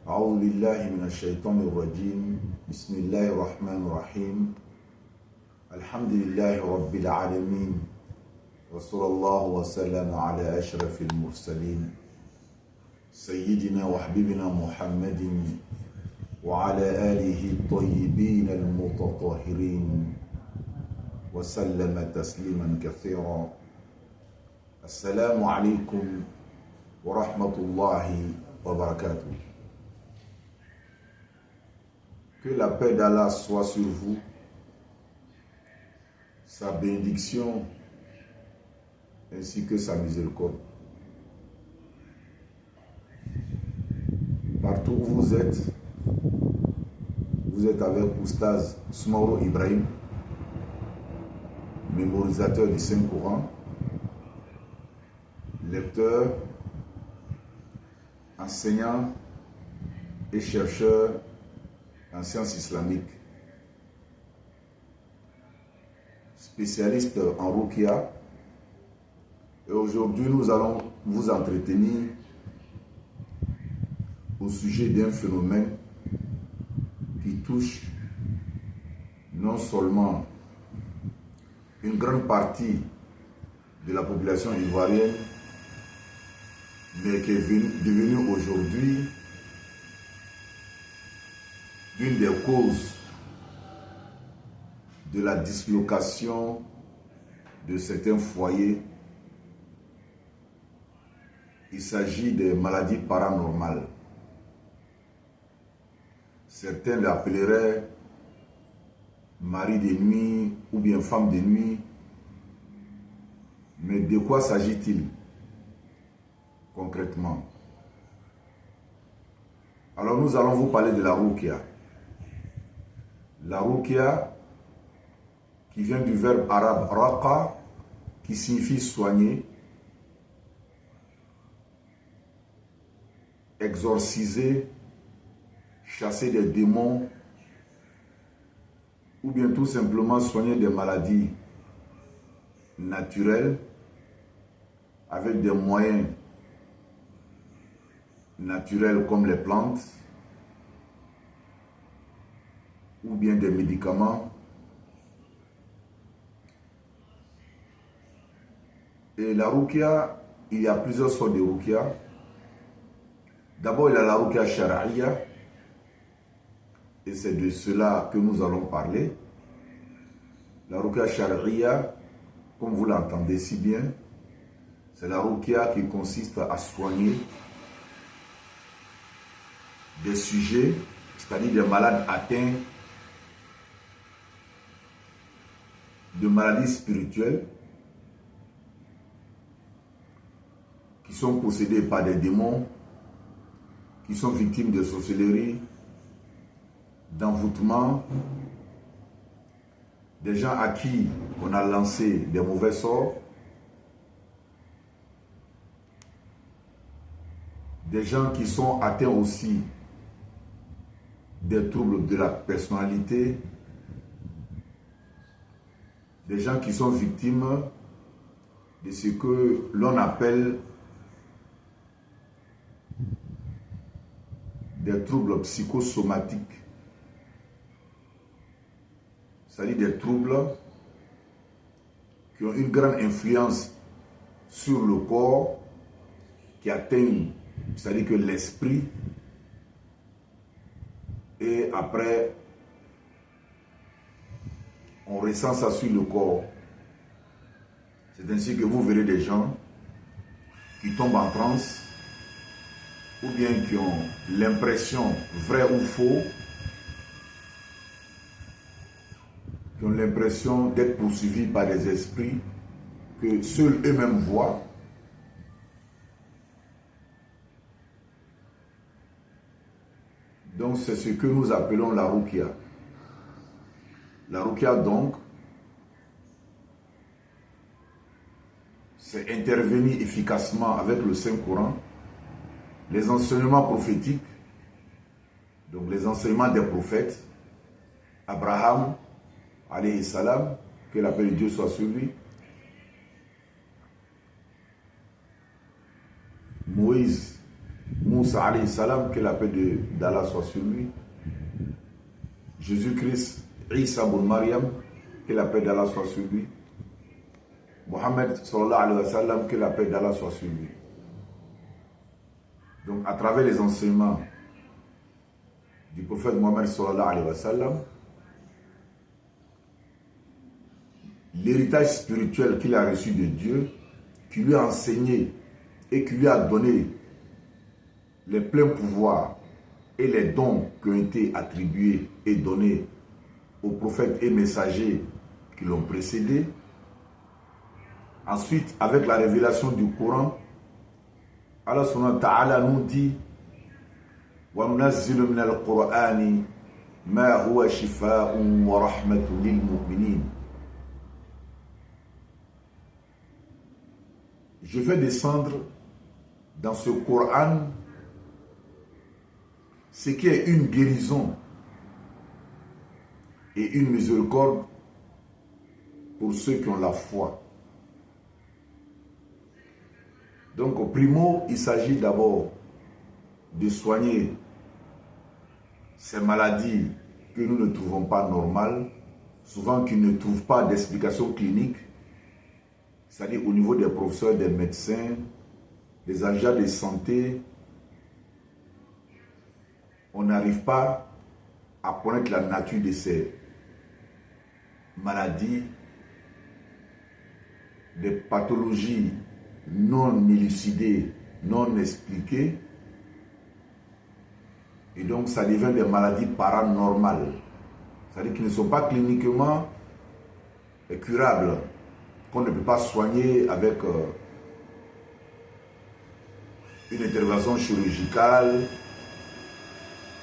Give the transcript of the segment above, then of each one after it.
أعوذ بالله من الشيطان الرجيم بسم الله الرحمن الرحيم الحمد لله رب العالمين وصلى الله وسلم على أشرف المرسلين سيدنا وحبيبنا محمد وعلى آله الطيبين المتطهرين وسلم تسليما كثيرا. السلام عليكم ورحمة الله وبركاته. Que la paix d'Allah soit sur vous, sa bénédiction ainsi que sa miséricorde. Partout où vous êtes avec Oustaz Soumaoro Ibrahim, mémorisateur du Saint-Coran, lecteur, enseignant et chercheur en sciences islamiques, spécialiste en Ruqya. Et aujourd'hui, nous allons vous entretenir au sujet d'un phénomène qui touche non seulement une grande partie de la population ivoirienne, mais qui est devenu aujourd'hui l'une des causes de la dislocation de certains foyers. Il s'agit des maladies paranormales. Certains l'appelleraient mari de nuit ou bien femme de nuit. Mais de quoi s'agit-il concrètement? Alors nous allons vous parler de la Ruqya. La Ruqya, qui vient du verbe arabe raqa, qui signifie soigner, exorciser, chasser des démons, ou bien tout simplement soigner des maladies naturelles avec des moyens naturels comme les plantes ou bien des médicaments. Et la Ruqya, il y a plusieurs sortes de Ruqya. D'abord, il y a la Ruqya Shar'iyya, et c'est de cela que nous allons parler. La Ruqya Shar'iyya, comme vous l'entendez si bien, c'est la Ruqya qui consiste à soigner des sujets, c'est-à-dire des malades atteints de maladies spirituelles, qui sont possédés par des démons, qui sont victimes de sorcellerie, d'envoûtement, des gens à qui on a lancé des mauvais sorts, des gens qui sont atteints aussi des troubles de la personnalité, des gens qui sont victimes de ce que l'on appelle des troubles psychosomatiques, c'est-à-dire des troubles qui ont une grande influence sur le corps, qui atteignent, c'est-à-dire que l'esprit, et après, on ressent ça sur le corps. C'est ainsi que vous verrez des gens qui tombent en transe, ou bien qui ont l'impression, vrai ou faux, qui ont l'impression d'être poursuivis par des esprits que seuls eux-mêmes voient. Donc c'est ce que nous appelons la Ruqya. La Ruqya donc, c'est intervenir efficacement avec le Saint-Coran, les enseignements prophétiques, donc les enseignements des prophètes, Abraham, alayhi salam, que la paix de Dieu soit sur lui, Moïse, Moussa alayhi salam, que la paix d'Allah soit sur lui. Jésus-Christ, Isa ibn Maryam, que la paix d'Allah soit sur lui. Mohammed sallallahu alayhi wa sallam, que la paix d'Allah soit sur lui. Donc à travers les enseignements du prophète Mohammed sallallahu alayhi wa sallam, l'héritage spirituel qu'il a reçu de Dieu, qui lui a enseigné et qui lui a donné les pleins pouvoirs et les dons qui ont été attribués et donnés aux prophètes et messagers qui l'ont précédé. Ensuite, avec la révélation du Coran, Allah subhanahu wa ta'ala nous dit وَنُنَزِّلُ مِنَ الْقُرْآنِ مَا هُوَ شِفَاءٌ وَرَحْمَةٌ لِلْمُؤْمِنِينَ. Je vais descendre dans ce Coran ce qui est une guérison et une miséricorde pour ceux qui ont la foi. Donc, au primo, il s'agit d'abord de soigner ces maladies que nous ne trouvons pas normales, souvent qui ne trouvent pas d'explication clinique, c'est-à-dire au niveau des professeurs, des médecins, des agents de santé. On n'arrive pas à connaître la nature de ces maladies, des pathologies non élucidées, non expliquées. Et donc, ça devient des maladies paranormales. C'est-à-dire qu'ils ne sont pas cliniquement curables, qu'on ne peut pas soigner avec une intervention chirurgicale,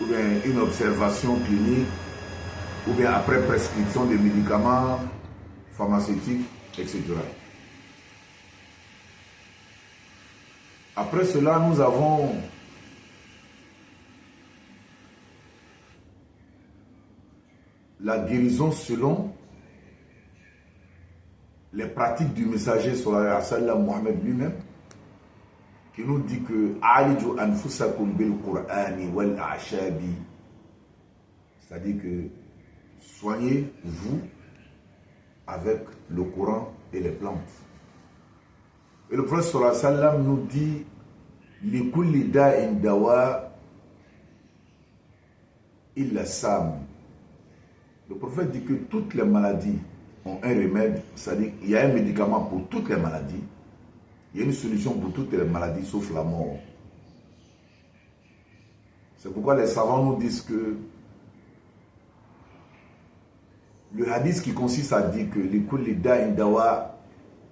ou bien une observation clinique, ou bien après prescription de médicaments pharmaceutiques, etc. Après cela, nous avons la guérison selon les pratiques du messager sallallahu alayhi wa sallam, Mohammed lui-même, qui nous dit que Aliju anfusakum bil Qur'ani wal a'shabi, c'est-à-dire que soignez-vous avec le Coran et les plantes. Et le prophète sallallahu alayhi wa sallam nous dit li kulli da'in dawa illa sam. Le prophète dit que toutes les maladies ont un remède, c'est-à-dire qu'il y a un médicament pour toutes les maladies. Il y a une solution pour toutes les maladies sauf la mort. C'est pourquoi les savants nous disent que le hadith qui consiste à dire que likulli da'in dawa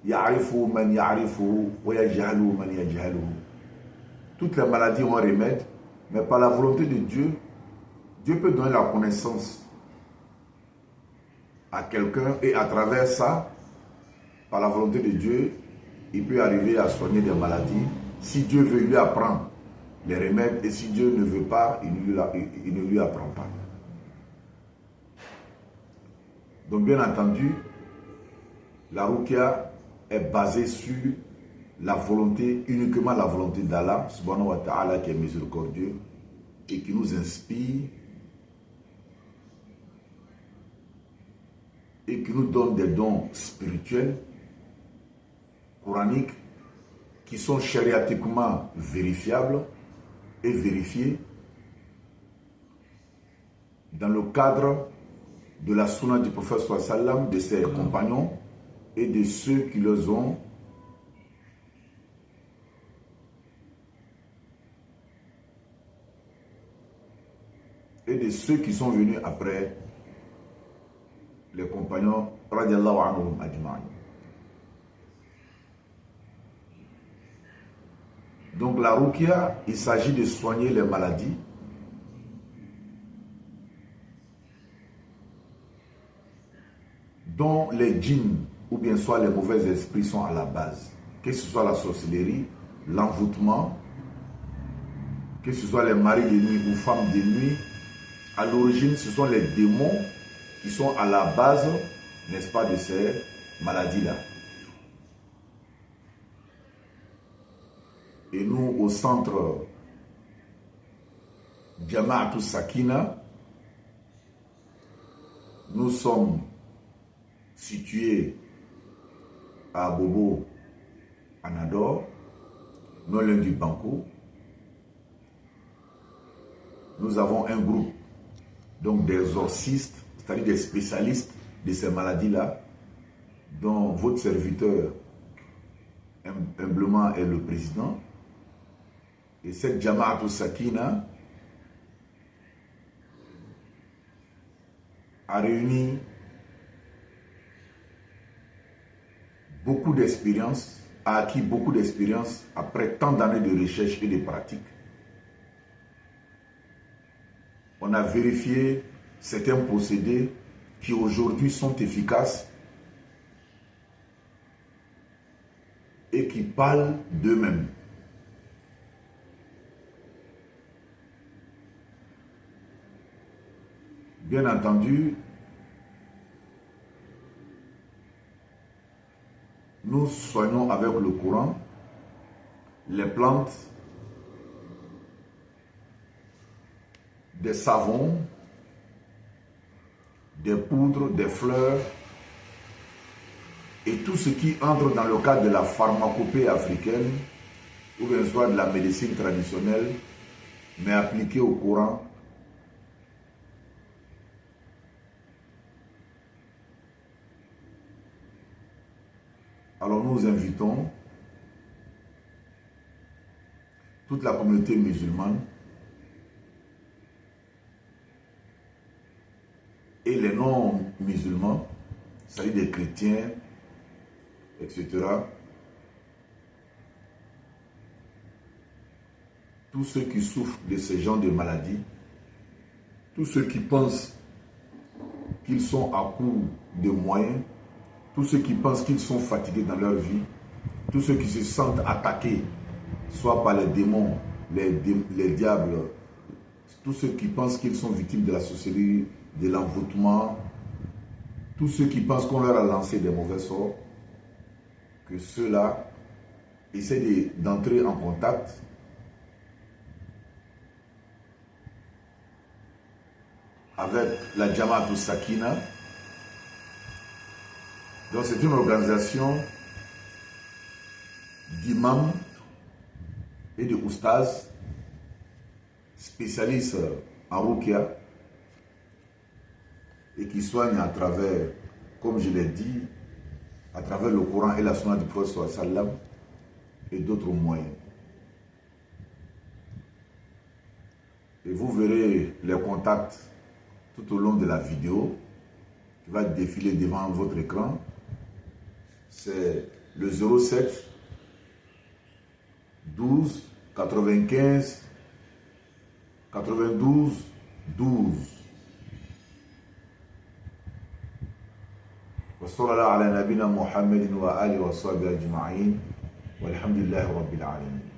ya'rifu man ya'rifu wa yajhalu man yajhalu. Toutes les maladies ont un remède, mais par la volonté de Dieu, Dieu peut donner la connaissance à quelqu'un et à travers ça, par la volonté de Dieu, il peut arriver à soigner des maladies. Si Dieu veut, il lui apprend les remèdes, et si Dieu ne veut pas, il ne lui apprend pas. Donc bien entendu, la ruqya est basée sur la volonté, uniquement la volonté d'Allah, subhanahu wa ta'ala, qui est miséricordieux et qui nous inspire et qui nous donne des dons spirituels, coraniques, qui sont chariatiquement vérifiables et vérifiés dans le cadre de la sunna du prophète sallallahu alayhi wa sallam, de ses compagnons et de ceux qui les ont et de ceux qui sont venus après les compagnons radiallahu anhum ajma'in. Donc la ruqya, il s'agit de soigner les maladies dont les djinns ou bien soit les mauvais esprits sont à la base. Que ce soit la sorcellerie, l'envoûtement, que ce soit les maris de nuit ou femmes de nuit, à l'origine ce sont les démons qui sont à la base, n'est-ce pas, de ces maladies-là. Et nous, au centre Jama'atou Sakina. Nous sommes situés à Bobo, Anador, non loin du Banco. Nous avons un groupe donc des orcistes, c'est-à-dire des spécialistes de ces maladies-là, dont votre serviteur humblement est le président. Et cette Jama'atou Sakina a réuni beaucoup d'expérience, a acquis beaucoup d'expérience après tant d'années de recherche et de pratique. On a vérifié certains procédés qui aujourd'hui sont efficaces et qui parlent d'eux-mêmes. Bien entendu, nous soignons avec le courant les plantes, des savons, des poudres, des fleurs et tout ce qui entre dans le cadre de la pharmacopée africaine ou bien soit de la médecine traditionnelle, mais appliquée au courant. Alors nous invitons toute la communauté musulmane et les non-musulmans, c'est-à-dire des chrétiens, etc. Tous ceux qui souffrent de ce genre de maladies, tous ceux qui pensent qu'ils sont à court de moyens, tous ceux qui pensent qu'ils sont fatigués dans leur vie, tous ceux qui se sentent attaqués, soit par les démons, les diables, tous ceux qui pensent qu'ils sont victimes de la sorcellerie, de l'envoûtement, tous ceux qui pensent qu'on leur a lancé des mauvais sorts, que ceux-là essaient d'entrer en contact avec la Jama'atou Sakina. Donc c'est une organisation d'imams et de oustaz spécialistes en ruqya et qui soignent à travers, comme je l'ai dit, à travers le Coran et la Sunna du Prophète sallam et d'autres moyens. Et vous verrez les contacts tout au long de la vidéo qui va défiler devant votre écran. C'est le 07 12 95 92 12. وصلى الله على نبينا محمد وآله وصحبه أجمعين والحمد لله رب العالمين.